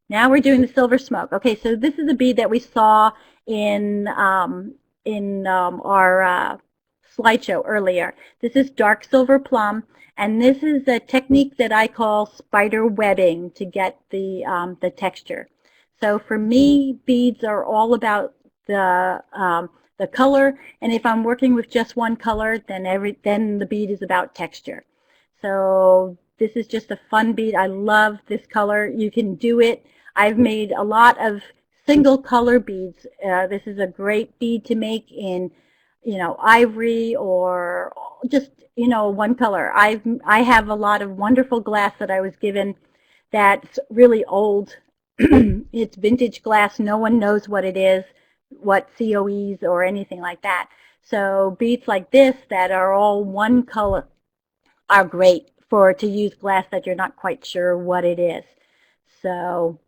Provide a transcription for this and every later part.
Now we're doing the silver smoke. Okay, so this is a bead that we saw in our slideshow earlier. This is dark silver plum, and this is a technique that I call spider webbing to get the texture. So for me, beads are all about the color, and if I'm working with just one color, then the bead is about texture. So this is just a fun bead. I love this color. You can do it. I've made a lot of single color beads. This is a great bead to make in, ivory or just, one color. I have a lot of wonderful glass that I was given that's really old. It's vintage glass. No one knows what it is, what COEs or anything like that. So beads like this that are all one color are great to use glass that you're not quite sure what it is. So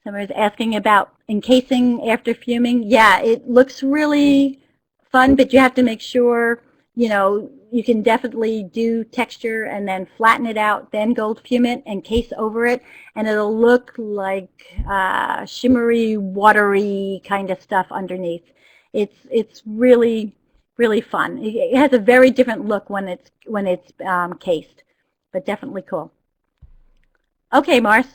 somebody's asking about encasing after fuming. Yeah, it looks really fun, but you have to make sure, you can definitely do texture and then flatten it out, then gold fume it and case over it, and it'll look like shimmery, watery kind of stuff underneath. It's really, really fun. It has a very different look when it's cased, but definitely cool. Okay, Mars.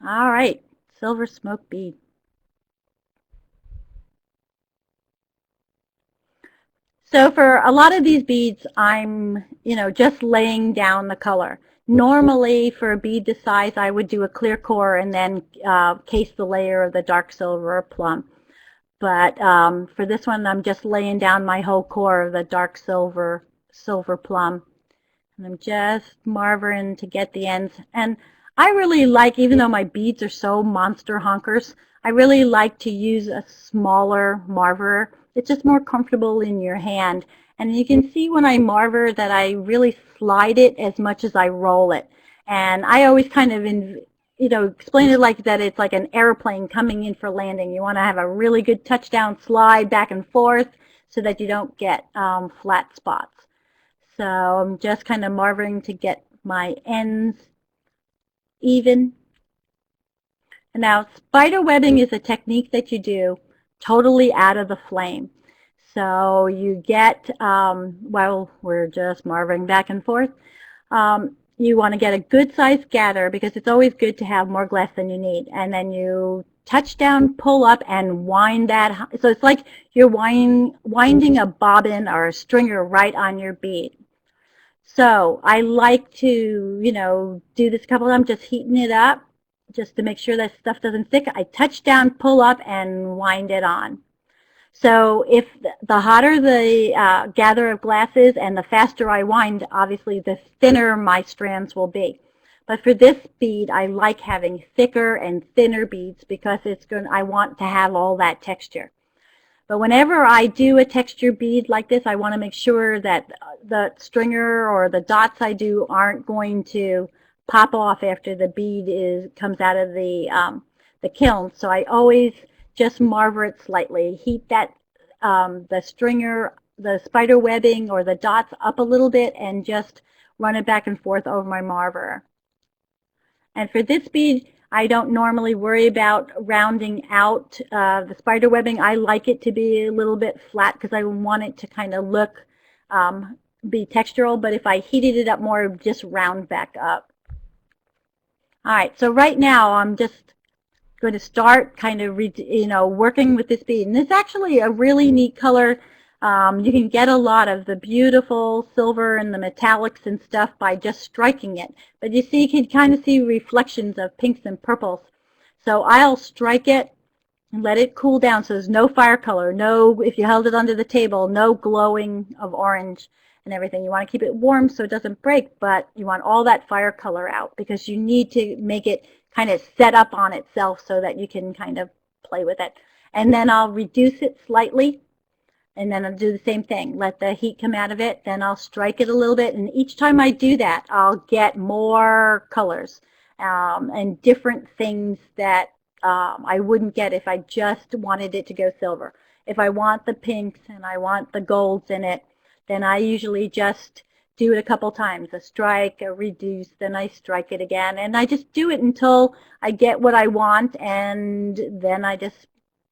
All right, silver smoke bead. So for a lot of these beads, I'm, just laying down the color. Normally, for a bead this size, I would do a clear core and then case the layer of the dark silver or plum. But for this one, I'm just laying down my whole core of the dark silver plum. And I'm just marvering to get the ends. And I really like, even though my beads are so monster honkers, I really like to use a smaller marver. It's just more comfortable in your hand. And you can see when I marver that I really slide it as much as I roll it. And I always kind of, explain it like that it's like an airplane coming in for landing. You want to have a really good touchdown slide back and forth so that you don't get flat spots. So I'm just kind of marvering to get my ends even. And now spider webbing is a technique that you do totally out of the flame. So you get, while we're just marvering back and forth, you want to get a good sized gather because it's always good to have more glass than you need. And then you touch down, pull up, and wind that. So it's like you're winding a bobbin or a stringer right on your bead. So I like to, do this a couple of times, just heating it up, just to make sure that stuff doesn't stick. I touch down, pull up, and wind it on. So if the hotter the gather of glass is and the faster I wind, obviously the thinner my strands will be. But for this bead, I like having thicker and thinner beads because I want to have all that texture. But whenever I do a texture bead like this, I want to make sure that the stringer or the dots I do aren't going to pop off after the bead comes out of the kiln. So I always just marver it slightly, heat that the stringer, the spider webbing or the dots up a little bit and just run it back and forth over my marver. And for this bead, I don't normally worry about rounding out the spider webbing. I like it to be a little bit flat because I want it to kind of look, be textural, but if I heated it up more, it would just round back up. All right, so right now I'm just going to start kind of, working with this bead. And it's actually a really neat color. You can get a lot of the beautiful silver and the metallics and stuff by just striking it. But you see, you can kind of see reflections of pinks and purples. So I'll strike it and let it cool down so there's no fire color, no, if you held it under the table, no glowing of orange and everything. You want to keep it warm so it doesn't break, but you want all that fire color out because you need to make it kind of set up on itself so that you can kind of play with it. And then I'll reduce it slightly. And then I'll do the same thing. Let the heat come out of it. Then I'll strike it a little bit. And each time I do that, I'll get more colors and different things that I wouldn't get if I just wanted it to go silver. If I want the pinks and I want the golds in it, then I usually just do it a couple times, a strike, a reduce, then I strike it again. And I just do it until I get what I want, and then I just,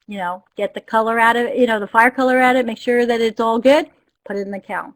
get the color out of it, the fire color out of it, make sure that it's all good, put it in the kiln.